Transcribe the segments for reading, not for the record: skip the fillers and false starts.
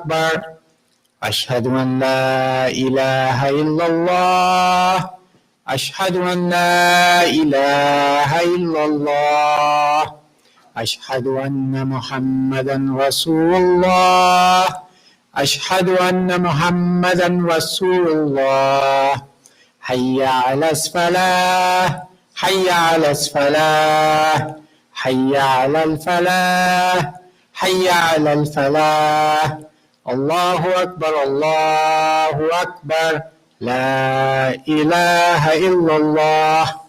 أكبر أشهد أن لا إله إلا الله أشهد أن لا إله إلا الله أشهد أن محمدا رسول الله أشهد أن محمدا رسول الله حي على الصلاة حي على الصلاة حي على الفلاح حي على الفلاح الله أكبر الله أكبر لا إله إلا الله.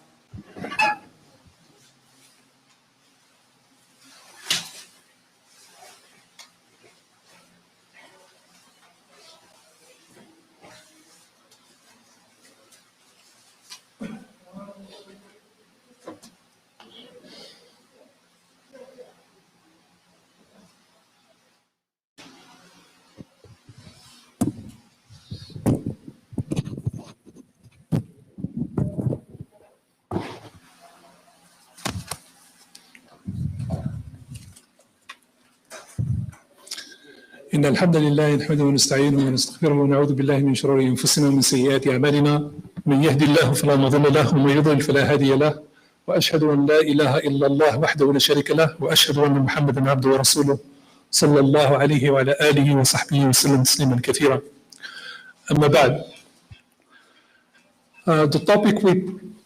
إن الحمد لله نحمده ونستعينه ونستغفره ونعوذ بالله من شرور أنفسنا ومن سيئات أعمالنا من يهدي الله فلا مضل له ومن يضلل فلا هادي له وأشهد أن لا إله إلا الله وحده لا شريك له وأشهد أن محمدا عبده ورسوله صلى الله عليه وعلى آله وصحبه وسلم تسليما كثيرا. أما بعد,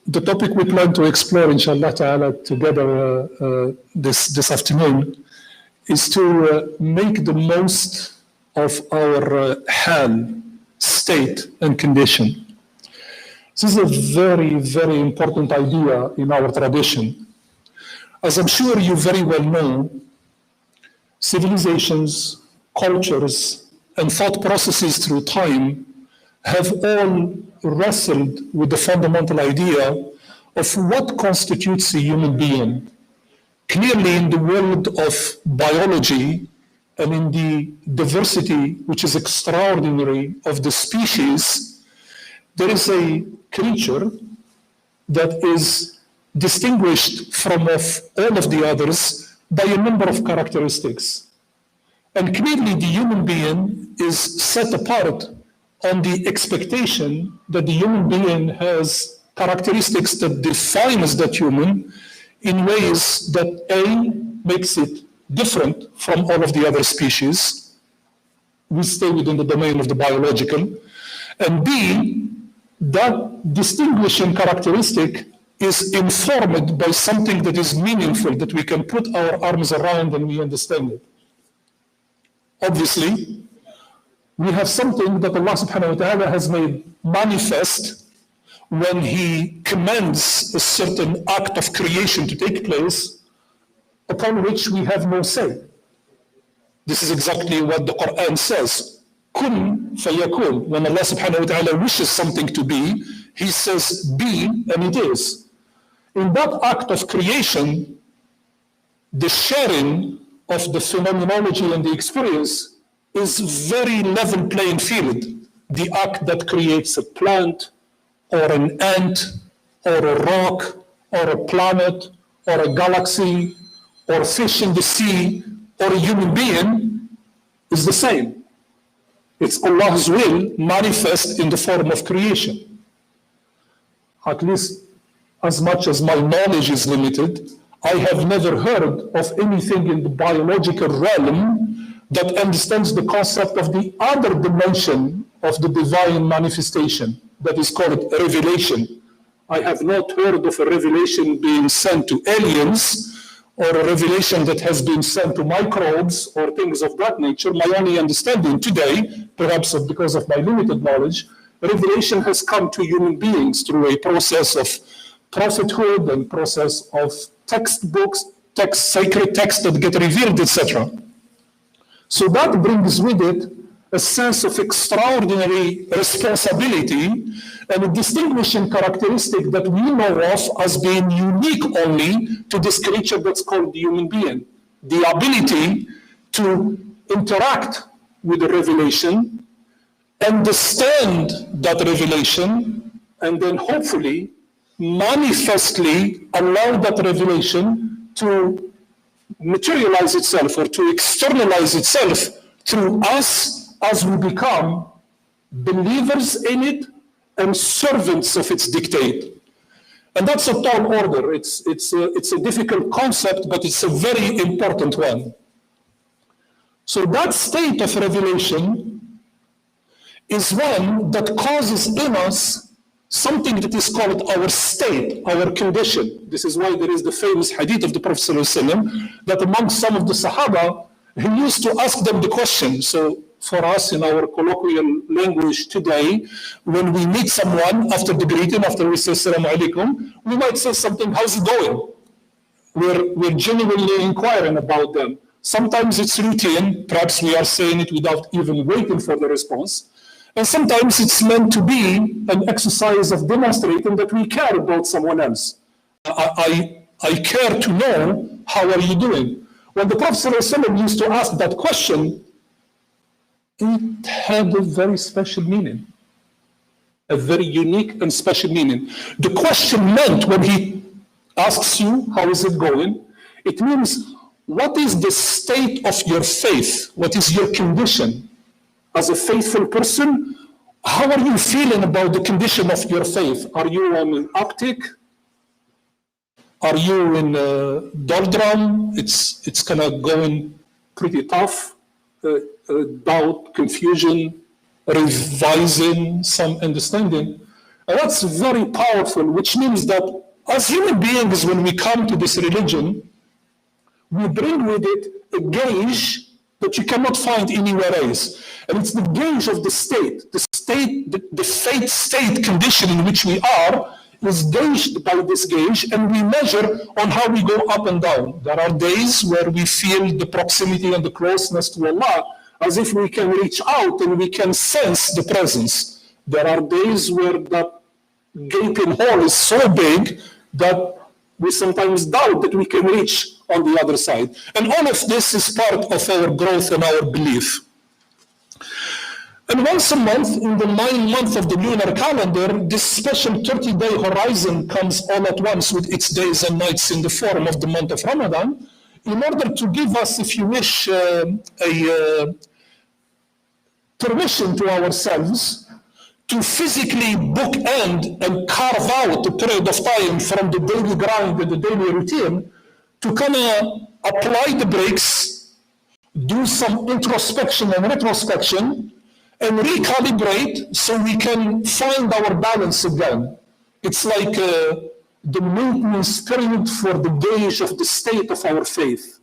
the topic we plan to explore inshallah ta'ala together this afternoon is to make the most of our hal, state and condition. This is a very, very important idea in our tradition. As I'm sure you very well know, civilizations, cultures, and thought processes through time have all wrestled with the fundamental idea of what constitutes a human being. Clearly, in the world of biology and in the diversity, which is extraordinary, of the species, there is a creature that is distinguished from all of the others by a number of characteristics. And clearly, the human being is set apart on the expectation that the human being has characteristics that define us that human in ways that A, makes it different from all of the other species. We stay within the domain of the biological. And B, that distinguishing characteristic is informed by something that is meaningful, that we can put our arms around and we understand it. Obviously, we have something that Allah subhanahu wa ta'ala has made manifest when He commands a certain act of creation to take place, upon which we have no say. This is exactly what the Quran says. Kun fayakun. When Allah subhanahu wa ta'ala wishes something to be, He says be, and it is. In that act of creation, the sharing of the phenomenology and the experience is very level playing field. The act that creates a plant, or an ant, or a rock, or a planet, or a galaxy, or fish in the sea, or a human being is the same. It's Allah's will manifest in the form of creation. At least as much as my knowledge is limited, I have never heard of anything in the biological realm that understands the concept of the other dimension of the divine manifestation that is called revelation. I have not heard of a revelation being sent to aliens or a revelation that has been sent to microbes or things of that nature. My only understanding today, perhaps because of my limited knowledge, revelation has come to human beings through a process of prophethood and process of textbooks, sacred texts that get revealed, etc. So that brings with it a sense of extraordinary responsibility and a distinguishing characteristic that we know of as being unique only to this creature that's called the human being. The ability to interact with the revelation, understand that revelation, and then hopefully manifestly allow that revelation to materialize itself or to externalize itself through us as we become believers in it and servants of its dictate. And that's a tall order. It's a difficult concept, but it's a very important one. So that state of revelation is one that causes in us something that is called our state, our condition. This is why there is the famous hadith of the Prophet ﷺ that among some of the Sahaba, he used to ask them the question. So for us in our colloquial language today, when we meet someone after the greeting, after we say Assalamu alaikum, we might say something, how's it going? We're genuinely inquiring about them. Sometimes it's routine, perhaps we are saying it without even waiting for the response. And sometimes it's meant to be an exercise of demonstrating that we care about someone else. I care to know, how are you doing? When the Prophet ﷺ used to ask that question, it had a very special meaning, a very unique and special meaning. The question meant when he asks you, how is it going? It means, what is the state of your faith? What is your condition? As a faithful person, how are you feeling about the condition of your faith? Are you on an uptick? Are you in doldrum? It's kind of going pretty tough. Doubt, confusion, revising, some understanding. And that's very powerful, which means that as human beings, when we come to this religion, we bring with it a gauge that you cannot find anywhere else. And it's the gauge of the state. The faith state condition in which we are is gauged by this gauge, and we measure on how we go up and down. There are days where we feel the proximity and the closeness to Allah, as if we can reach out and we can sense the presence. There are days where that gaping hole is so big that we sometimes doubt that we can reach on the other side. And all of this is part of our growth and our belief. And once a month, in the 9th month of the lunar calendar, this special 30-day horizon comes all at once with its days and nights in the form of the month of Ramadan, in order to give us, if you wish, a permission to ourselves to physically bookend and carve out a period of time from the daily grind and the daily routine to kind of apply the brakes, do some introspection and retrospection, and recalibrate so we can find our balance again. It's like the maintenance period for the gauge of the state of our faith.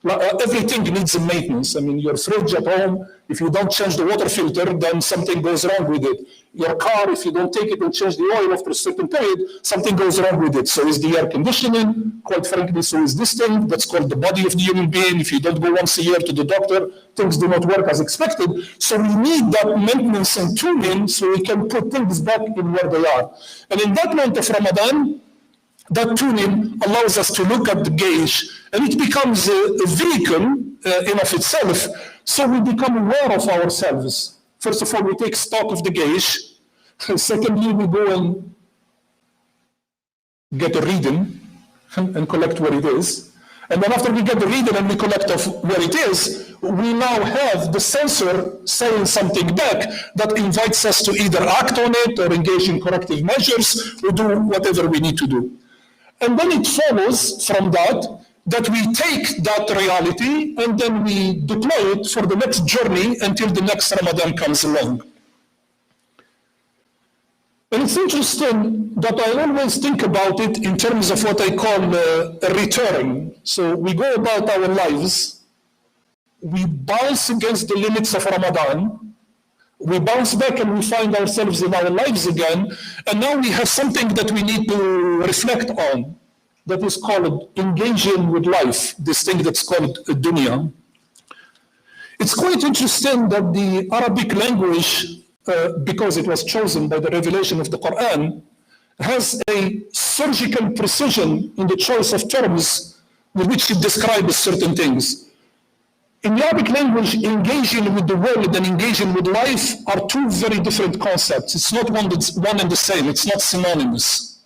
Everything needs a maintenance. I mean, your fridge at home, if you don't change the water filter, then something goes wrong with it. Your car, if you don't take it and change the oil after a certain period, something goes wrong with it. So is the air conditioning, quite frankly, so is this thing. That's called the body of the human being. If you don't go once a year to the doctor, things do not work as expected. So we need that maintenance and tuning so we can put things back in where they are. And in that month of Ramadan, that tuning allows us to look at the gauge, and it becomes a vehicle in of itself, so we become aware of ourselves. First of all, we take stock of the gauge. Secondly, we go and get a reading and collect where it is. And then after we get the reading and we collect of where it is, we now have the sensor saying something back that invites us to either act on it or engage in corrective measures or do whatever we need to do. And then it follows from that we take that reality and then we deploy it for the next journey until the next Ramadan comes along. And it's interesting that I always think about it in terms of what I call a return. So we go about our lives, we bounce against the limits of Ramadan, we bounce back and we find ourselves in our lives again, and now we have something that we need to reflect on, that is called engaging with life, this thing that's called dunya. It's quite interesting that the Arabic language, because it was chosen by the revelation of the Quran, has a surgical precision in the choice of terms with which it describes certain things. In the Arabic language, engaging with the world and engaging with life are two very different concepts. It's not one and the same. It's not synonymous.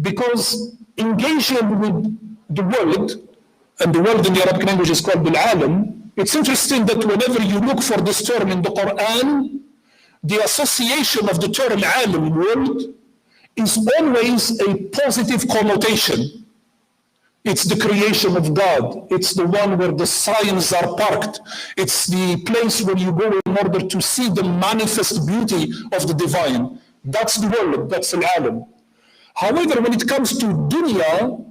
Because engaging with the world, and the world in the Arabic language is called bil-alam, It's interesting that whenever you look for this term in the Quran, the association of the term alim, world, is always a positive connotation. It's the creation of God. It's the one where the signs are parked. It's the place where you go in order to see the manifest beauty of the divine. That's the world, that's al-alam. However, when it comes to dunya,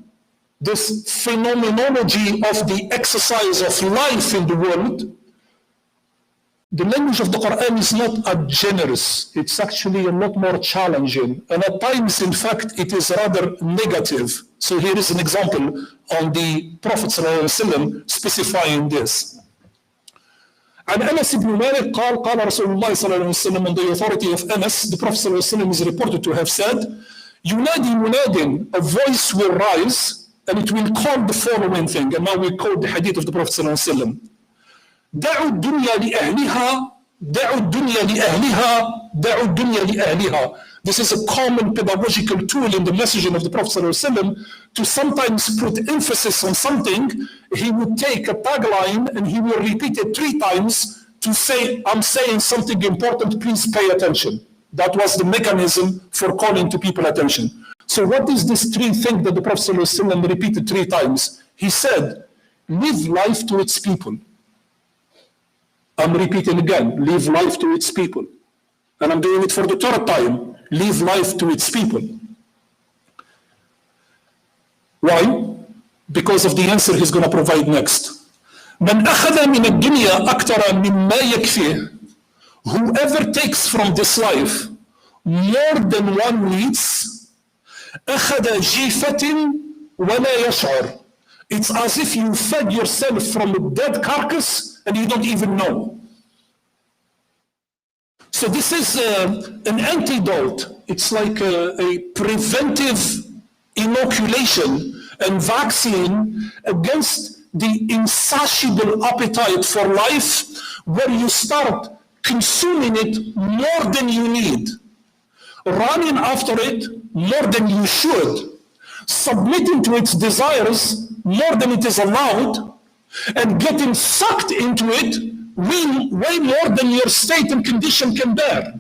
this phenomenology of the exercise of life in the world, the language of the Quran is not as generous. It's actually a lot more challenging. And at times, in fact, it is rather negative. So here is an example on the Prophet ﷺ specifying this. عن أنس بن مالك قال قال رسول الله صلى الله عليه وسلم, on the authority of Anas, the Prophet صلى الله عليه وسلم is reported to have said, ينادي مناد, a voice will rise and it will call the following thing. And now we quote the hadith of the Prophet صلى الله عليه وسلم. دعوا الدنيا لأهلها دعوا الدنيا لأهلها دعوا الدنيا لأهلها. This is a common pedagogical tool in the messaging of the Prophet ﷺ to sometimes put emphasis on something. He would take a tagline and he will repeat it 3 times to say, I'm saying something important, please pay attention. That was the mechanism for calling to people attention. So what is this 3 thing that the Prophet ﷺ repeated 3 times? He said, live life to its people. I'm repeating again, live life to its people. And I'm doing it for the 3rd time. Live life to its people. Why? Because of the answer he's going to provide next. من أخذ من الدنيا أكثر مما يكفيه. Whoever takes from this life more than one needs, أخذ جيفة ولا يشعر. It's as if you fed yourself from a dead carcass and you don't even know. So this is an antidote. It's like a preventive inoculation and vaccine against the insatiable appetite for life, where you start consuming it more than you need, running after it more than you should, submitting to its desires more than it is allowed, and getting sucked into it way more than your state and condition can bear.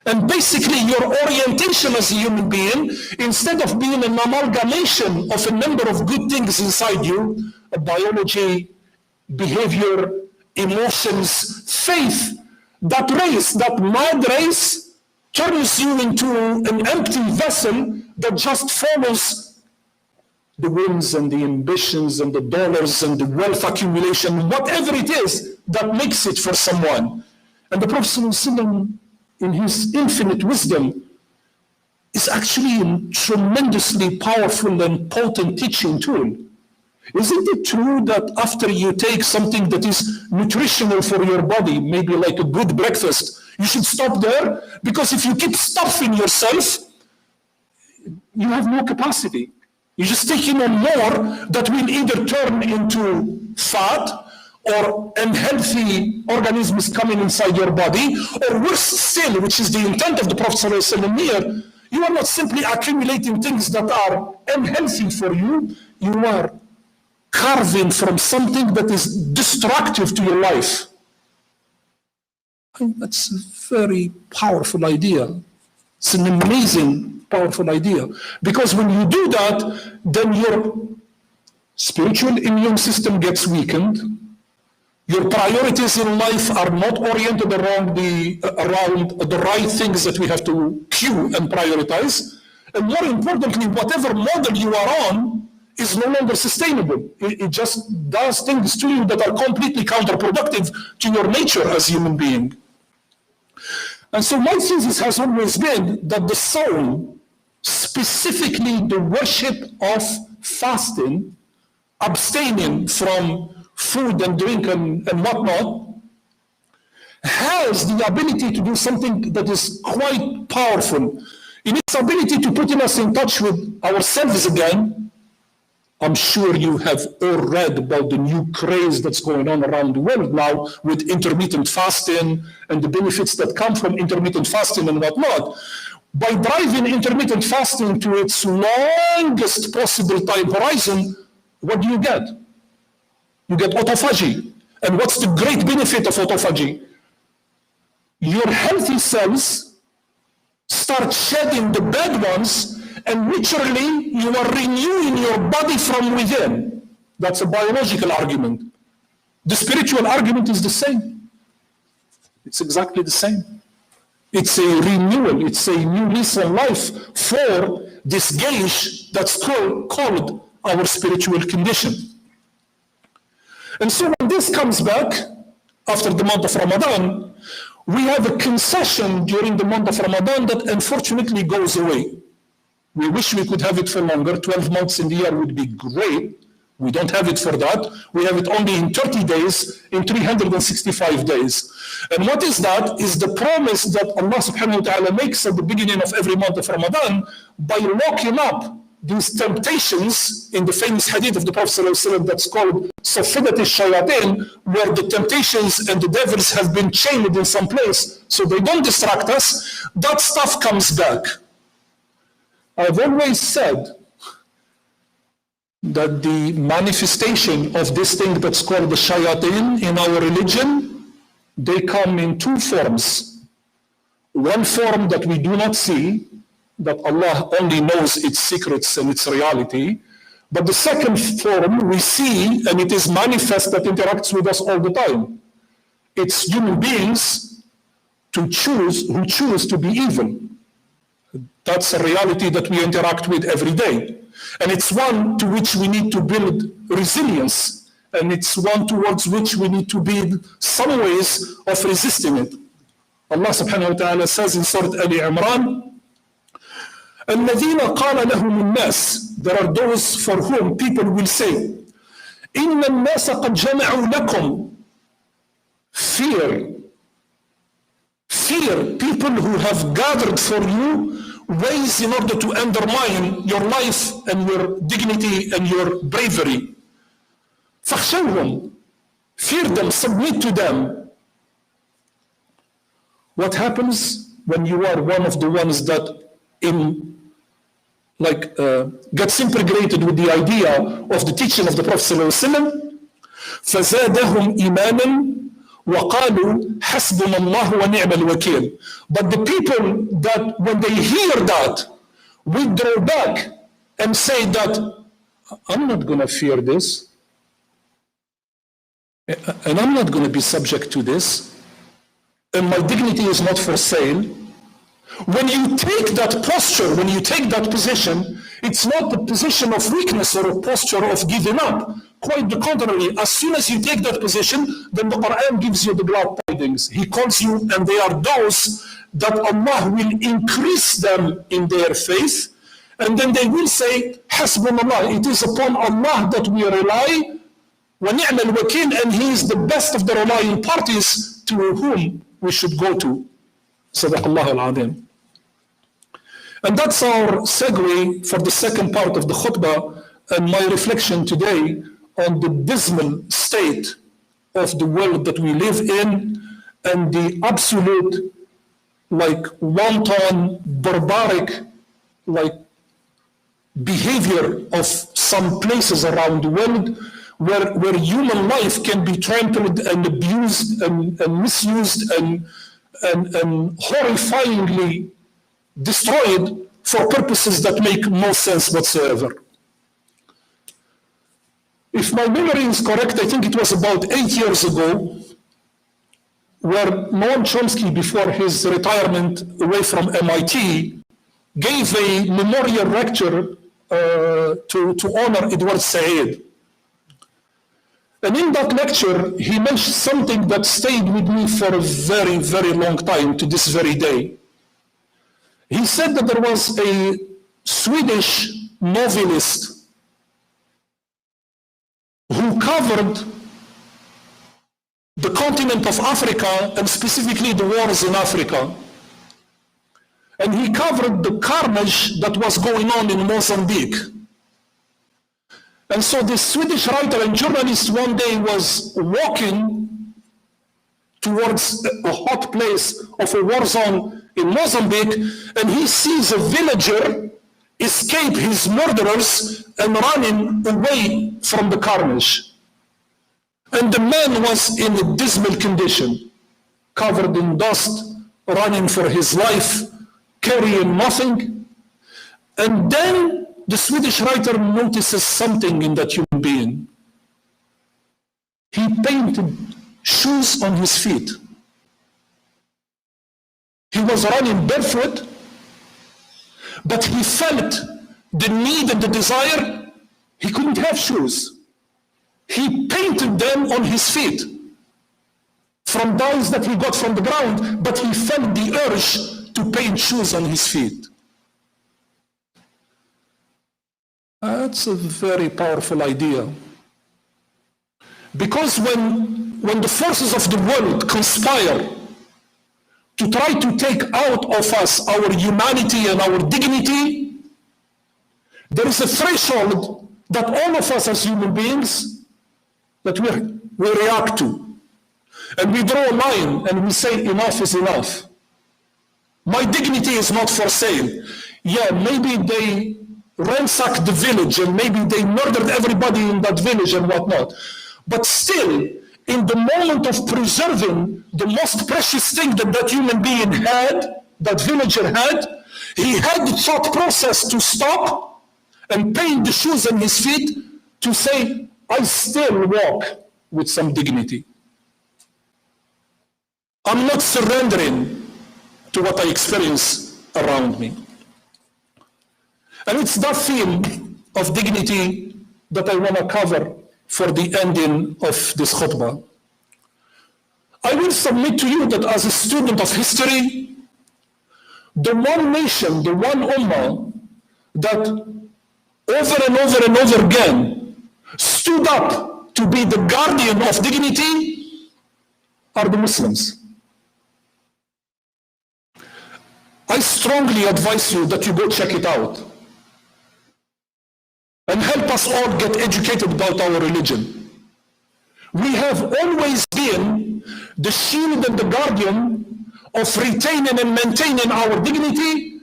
And basically your orientation as a human being, instead of being an amalgamation of a number of good things inside you, biology, behavior, emotions, faith, that race, that mad race, turns you into an empty vessel that just follows the whims and the ambitions and the dollars and the wealth accumulation, whatever it is that makes it for someone. And the Prophet ﷺ, in his infinite wisdom, is actually a tremendously powerful and potent teaching tool. Isn't it true that after you take something that is nutritional for your body, maybe like a good breakfast, you should stop there? Because if you keep stuffing yourself, you have no capacity. You just take in on more that will either turn into fat or unhealthy organisms coming inside your body, or worse still, which is the intent of the Prophet ﷺ here, you are not simply accumulating things that are unhealthy for you, you are carving from something that is destructive to your life. That's a very powerful idea. It's an amazing, powerful idea. Because when you do that, then your spiritual immune system gets weakened. Your priorities in life are not oriented around the right things that we have to cue and prioritize. And more importantly, whatever model you are on is no longer sustainable. It just does things to you that are completely counterproductive to your nature as a human being. And so my thesis has always been that the soul, specifically the worship of fasting, abstaining from food and drink and whatnot, has the ability to do something that is quite powerful. In its ability to put us in touch with ourselves again. I'm sure you have all read about the new craze that's going on around the world now with intermittent fasting and the benefits that come from intermittent fasting and whatnot. By driving intermittent fasting to its longest possible time horizon, what do you get? You get autophagy. And what's the great benefit of autophagy? Your healthy cells start shedding the bad ones, and literally you are renewing your body from within. That's a biological argument. The spiritual argument is the same. It's exactly the same. It's a renewal, it's a new lease on life for this gauge that's called our spiritual condition. And so when this comes back, after the month of Ramadan, we have a concession during the month of Ramadan that unfortunately goes away. We wish we could have it for longer. 12 months in the year would be great. We don't have it for that. We have it only in 30 days, in 365 days. And what is that? Is the promise that Allah subhanahu wa ta'ala makes at the beginning of every month of Ramadan by locking up these temptations in the famous hadith of the Prophet ﷺ that's called Safidat al-Shayatin, where the temptations and the devils have been chained in some place so they don't distract us. That stuff comes back. I've always said that the manifestation of this thing that's called the shayateen in our religion, they come in two forms. One form that we do not see, that Allah only knows its secrets and its reality. But the second form we see, and it is manifest, that interacts with us all the time. It's human beings who choose to be evil. That's a reality that we interact with every day. And it's one to which we need to build resilience. And it's one towards which we need to build some ways of resisting it. Allah subhanahu wa ta'ala says in Surah Ali Imran, الَّذِينَ قَالَ لَهُمُ النَّاسِ, there are those for whom people will say, إِنَّ النَّاسَ قَدْ جَمَعُوا لَكُمْ. Fear, people who have gathered for you ways in order to undermine your life and your dignity and your bravery. فَخْشَوْهُمْ, fear them, submit to them. What happens when you are one of the ones that gets integrated with the idea of the teaching of the Prophet ﷺ? فَزَادَهُمْ إِيمَانًا وَقَالُوا حَسْبُنَا اللَّهُ وَنِعْمَ الْوَكِيلُ. But the people that when they hear that, withdraw back and say that, I'm not going to fear this, and I'm not going to be subject to this, and my dignity is not for sale. When you take that posture, when you take that position, it's not the position of weakness or a posture of giving up. Quite the contrary, as soon as you take that position, then the Quran gives you the glad tidings. He calls you, and they are those that Allah will increase them in their faith, and then they will say, Hasbunallah, it is upon Allah that we rely, wa ni'mal wakil, and He is the best of the relying parties to whom we should go to. Sadaqallahu al-Azim. And that's our segue for the second part of the khutbah and my reflection today on the dismal state of the world that we live in and the absolute, wanton, barbaric, behavior of some places around the world where human life can be trampled and abused and misused and horrifyingly destroyed for purposes that make no sense whatsoever. If my memory is correct, I think it was about 8 years ago, where Noam Chomsky, before his retirement away from MIT, gave a memorial lecture to honor Edward Said. And in that lecture, he mentioned something that stayed with me for a very, very long time, to this very day. He said that there was a Swedish novelist who covered the continent of Africa, and specifically the wars in Africa. And he covered the carnage that was going on in Mozambique. And so this Swedish writer and journalist one day was walking towards a hot place of a war zone in Mozambique, and he sees a villager escape his murderers and running away from the carnage. And the man was in a dismal condition, covered in dust, running for his life, carrying nothing. And then the Swedish writer notices something in that human being. He painted shoes on his feet. He was running barefoot, but he felt the need and the desire. He couldn't have shoes. He painted them on his feet from dyes that he got from the ground, but he felt the urge to paint shoes on his feet. That's a very powerful idea. Because when the forces of the world conspire to try to take out of us our humanity and our dignity, there is a threshold that all of us as human beings, that we react to. And we draw a line and we say enough is enough. My dignity is not for sale. Yeah, maybe they ransacked the village and maybe they murdered everybody in that village and whatnot. But still, in the moment of preserving the most precious thing that that human being had, that villager had, he had the thought process to stop and paint the shoes on his feet to say, I still walk with some dignity. I'm not surrendering to what I experience around me. And it's that theme of dignity that I want to cover for the ending of this khutbah. I will submit to you that as a student of history, the one nation, the one ummah that over and over and over again stood up to be the guardian of dignity are the Muslims. I strongly advise you that you go check it out and help us all get educated about our religion. We have always been the shield and the guardian of retaining and maintaining our dignity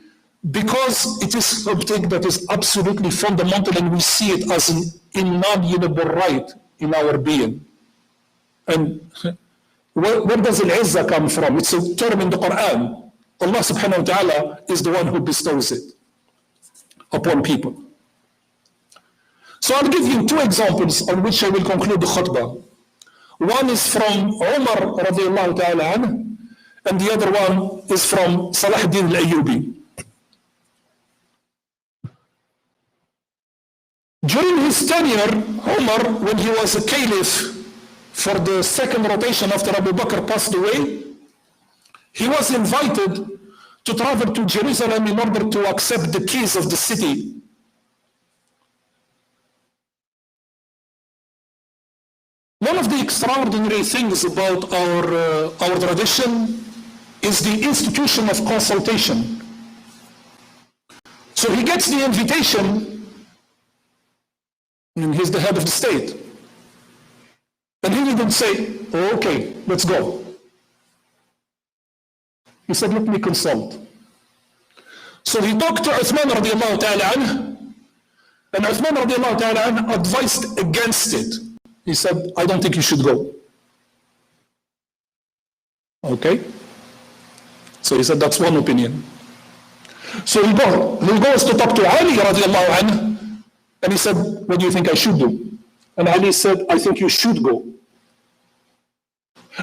because it is something that is absolutely fundamental and we see it as an inalienable right in our being. And where does al-Izzah come from? It's a term in the Quran. Allah subhanahu wa ta'ala is the one who bestows it upon people. So I'll give you two examples on which I will conclude the khutbah. One is from Umar radiallahu ta'ala anhu, and the other one is from Salah ad-Din al-Ayyubi. During his tenure, Umar, when he was a caliph for the second rotation after Abu Bakr passed away, he was invited to travel to Jerusalem in order to accept the keys of the city. One of the extraordinary things about our tradition is the institution of consultation. So he gets the invitation, and he's the head of the state. And he didn't say, oh, okay, let's go. He said, let me consult. So he talked to Uthman radiallahu ta'ala anhu, and Uthman radiallahu ta'ala anhu advised against it. He said, I don't think you should go. Okay? So he said, that's one opinion. So he goes to talk to Ali radiallahu anhu, and he said, what do you think I should do? And Ali said, I think you should go.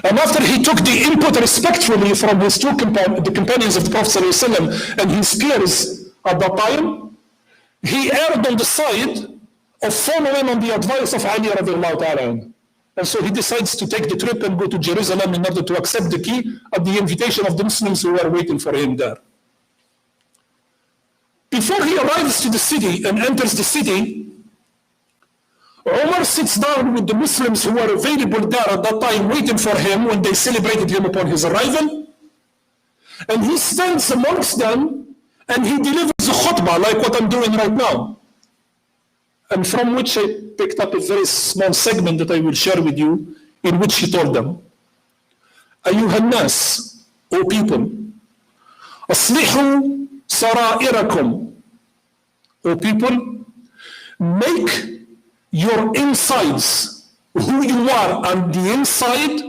And after he took the input respectfully from his the companions of the Prophet ﷺ and his peers at that time, he erred on the side of following on the advice of Ali radiallahu ta'ala. And so he decides to take the trip and go to Jerusalem in order to accept the key at the invitation of the Muslims who were waiting for him there. Before he arrives to the city and enters the city, Umar sits down with the Muslims who were available there at that time waiting for him when they celebrated him upon his arrival. And he stands amongst them and he delivers a khutbah like what I'm doing right now. And from which I picked up a very small segment that I will share with you, in which he told them, Ayyuhan nas, O people, aslihu sara'irakum, O people, make your insides who you are on the inside,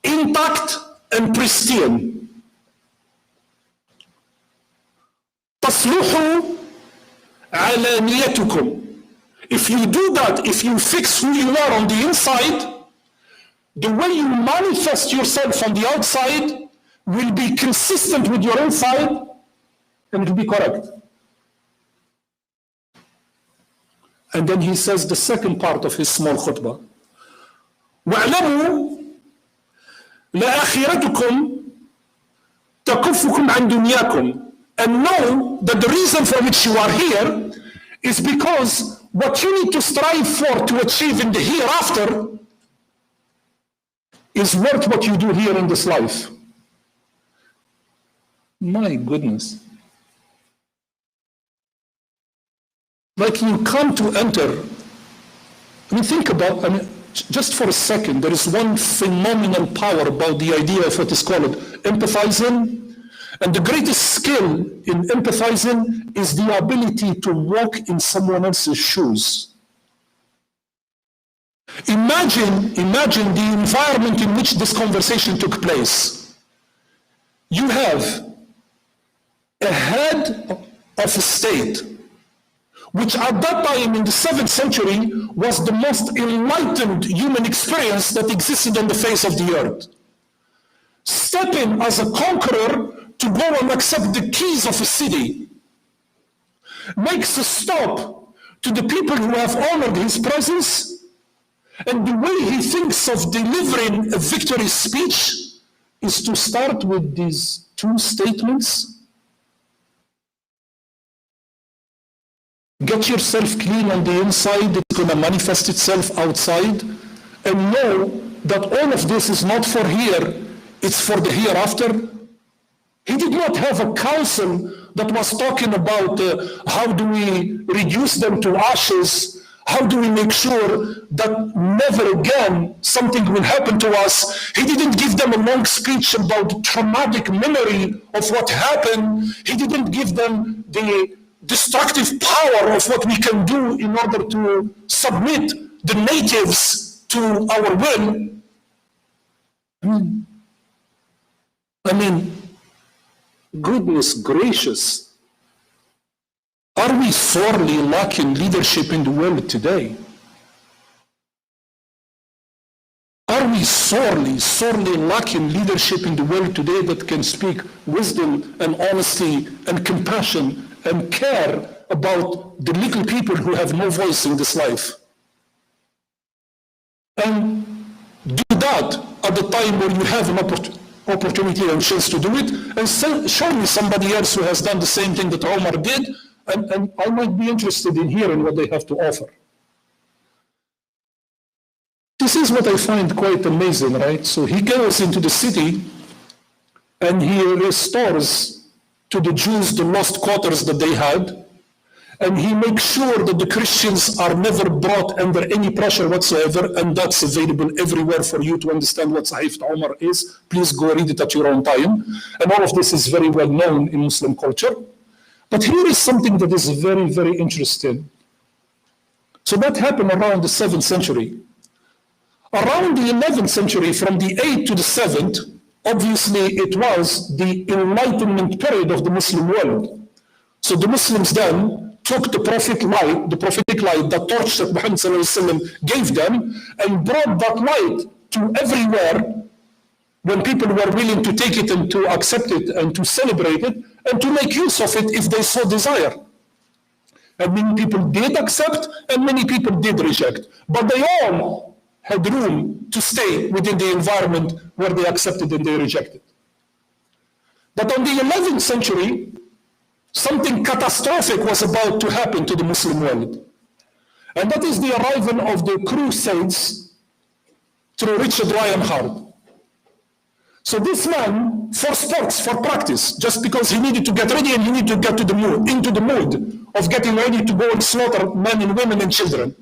intact and pristine. تصلحوا علانيتكم. If you do that, if you fix who you are on the inside, the way you manifest yourself on the outside will be consistent with your inside, and it will be correct. And then he says the second part of his small khutbah. وَاعْلَمُوا لَآخِرَتُكُمْ تَكُفُّكُمْ عَنْ دُنْيَاكُمْ. And know that the reason for which you are here is because what you need to strive for to achieve in the hereafter is worth what you do here in this life. My goodness. Like you come to enter, think about, just for a second, there is one phenomenal power about the idea of what is called empathizing. And the greatest skill in empathizing is the ability to walk in someone else's shoes. Imagine the environment in which this conversation took place. You have a head of a state, which at that time in the 7th century was the most enlightened human experience that existed on the face of the earth. Step in as a conqueror to go and accept the keys of a city, makes a stop to the people who have honored his presence, and the way he thinks of delivering a victory speech is to start with these two statements. Get yourself clean on the inside, it's going to manifest itself outside, and know that all of this is not for here, it's for the hereafter. He did not have a council that was talking about how do we reduce them to ashes, how do we make sure that never again something will happen to us. He didn't give them a long speech about traumatic memory of what happened. He didn't give them the destructive power of what we can do in order to submit the natives to our will. Goodness gracious. Are we sorely lacking leadership in the world today? Are we sorely lacking leadership in the world today that can speak wisdom and honesty and compassion and care about the little people who have no voice in this life? And do that at the time where you have an opportunity and chance to do it, and show me somebody else who has done the same thing that Omar did, and I might be interested in hearing what they have to offer. This is what I find quite amazing, right? So he goes into the city and he restores to the Jews the lost quarters that they had, and he makes sure that the Christians are never brought under any pressure whatsoever, and that's available everywhere for you to understand what Sahif Umar is. Please go read it at your own time. And all of this is very well known in Muslim culture. But here is something that is very, very interesting. So that happened around the 7th century. Around the 11th century, from the 8th to the 7th, obviously it was the Enlightenment period of the Muslim world. So the Muslims then took the prophetic light, the torch that Muhammad gave them, and brought that light to everywhere when people were willing to take it and to accept it and to celebrate it and to make use of it if they so desire. And many people did accept and many people did reject. But they all had room to stay within the environment where they accepted and they rejected. But on the 11th century, something catastrophic was about to happen to the Muslim world. And that is the arrival of the Crusades through Richard Lionheart. So this man, for sports, for practice, just because he needed to get ready and he needed to get to the mood, into the mood of getting ready to go and slaughter men and women and children.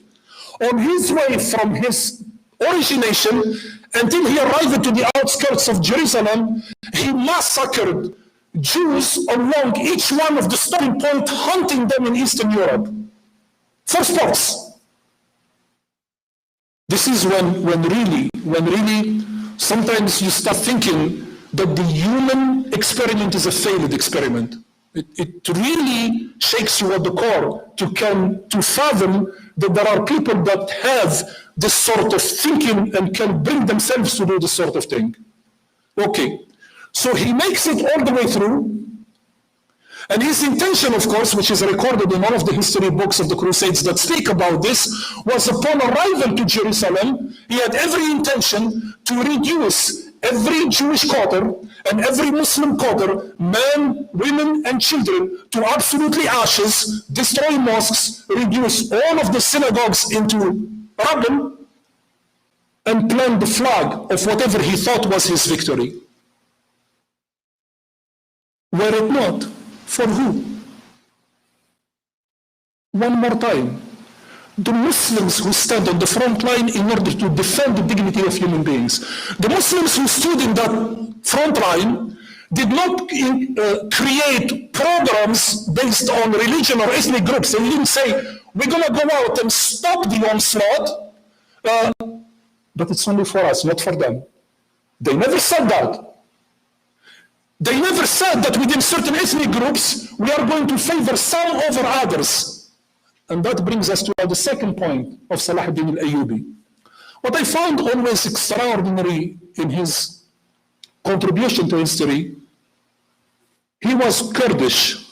On his way from his origination until he arrived to the outskirts of Jerusalem, he massacred Jews along each one of the starting point, hunting them in Eastern Europe for sports. This is when really, sometimes you start thinking that the human experiment is a failed experiment. It really shakes you at the core to fathom that there are people that have this sort of thinking and can bring themselves to do this sort of thing. Okay, so he makes it all the way through. And his intention, of course, which is recorded in all of the history books of the Crusades that speak about this, was upon arrival to Jerusalem, he had every intention to reduce every Jewish quarter and every Muslim quarter, men, women, and children, to absolutely ashes, destroy mosques, reduce all of the synagogues into rubble, and plant the flag of whatever he thought was his victory. Were it not for who? One more time. The Muslims who stand on the front line in order to defend the dignity of human beings. The Muslims who stood in that front line did not create programs based on religion or ethnic groups. They didn't say, we're going to go out and stop the onslaught, but it's only for us, not for them. They never said that. They never said that within certain ethnic groups, we are going to favor some over others. And that brings us to the second point of Salah ad-Din al-Ayyubi. What I found always extraordinary in his contribution to history, he was Kurdish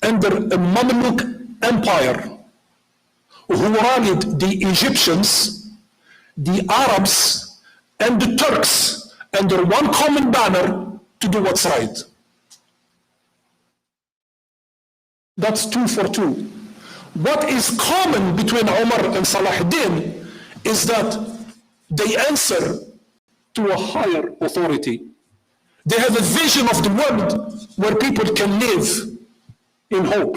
under a Mamluk empire who rallied the Egyptians, the Arabs, and the Turks under one common banner to do what's right. That's 2 for 2. What is common between Umar and Salah ad-Din is that they answer to a higher authority. They have a vision of the world where people can live in hope,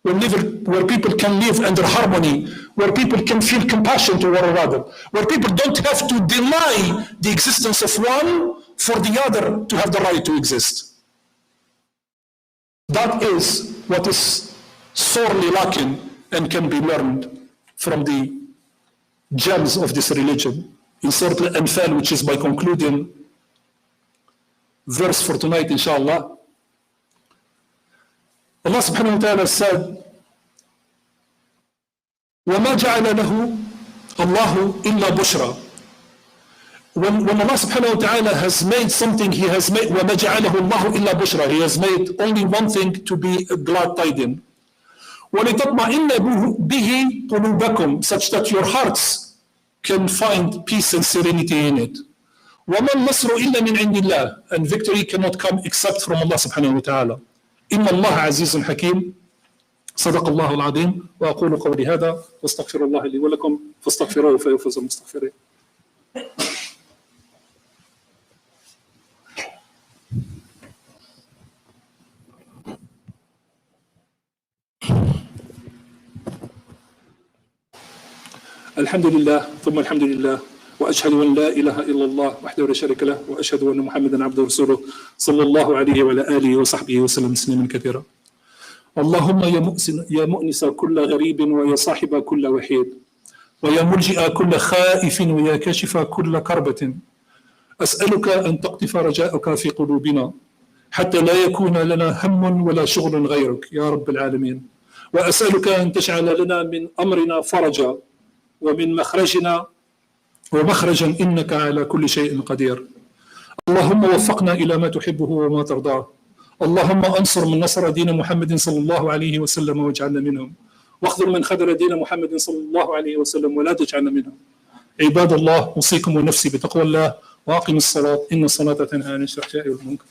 where people can live under harmony, where people can feel compassion to one another, where people don't have to deny the existence of one for the other to have the right to exist. That is what is sorely lacking and can be learned from the gems of this religion. In Surah Al-Anfal, which is my concluding verse for tonight, inshallah, Allah subhanahu wa ta'ala said, وَمَا جَعَلَ لَهُ اللَّهُ إِلَّا بُشْرًا. When Allah subhanahu wa ta'ala has made something, He has made وَمَا جَعَلَهُ اللَّهُ إِلَّا بُشْرًا. He has made only one thing to be a glad tidings. وَلِتَطْمَئِنَّ بِهِ قُلُوبَكُمْ, such that your hearts can find peace and serenity in it. وَمَا النَّصْرُ إِلَّا مِنْ عِنْدِ اللَّهِ. And victory cannot come except from Allah subhanahu wa ta'ala. إِنَّ اللَّهَ عَزِيزٌ حَكِيمٌ. صدق الله العظيم. وأقول قولي هذا واستغفر الله لي ولكم فاستغفروه فيفوز المستغفرين. الحمد لله ثم الحمد لله وأشهد أن لا إله إلا الله وحده لا شريك له وأشهد أن محمدا عبده ورسوله صلى الله عليه وعلى آله وصحبه وسلم تسليما كثيرا. اللهم يا مؤنس كل غريب ويا صاحب كل وحيد ويا ملجئ كل خائف ويا كاشف كل كربة، أسألك أن تقطف رجاءك في قلوبنا حتى لا يكون لنا هم ولا شغل غيرك يا رب العالمين، وأسألك أن تجعل لنا من أمرنا فرجا ومن مخرجنا ومخرجا إنك على كل شيء قدير. اللهم وفقنا إلى ما تحبه وما ترضاه. اللهم أنصر من نصر دين محمد صلى الله عليه وسلم واجعلنا منهم، واخذل من خذل دين محمد صلى الله عليه وسلم ولا تجعلنا منهم. عباد الله، أوصيكم ونفسي بتقوى الله وأقم الصلاة إن الصلاة تنهى عن الفحشاء والمنكر.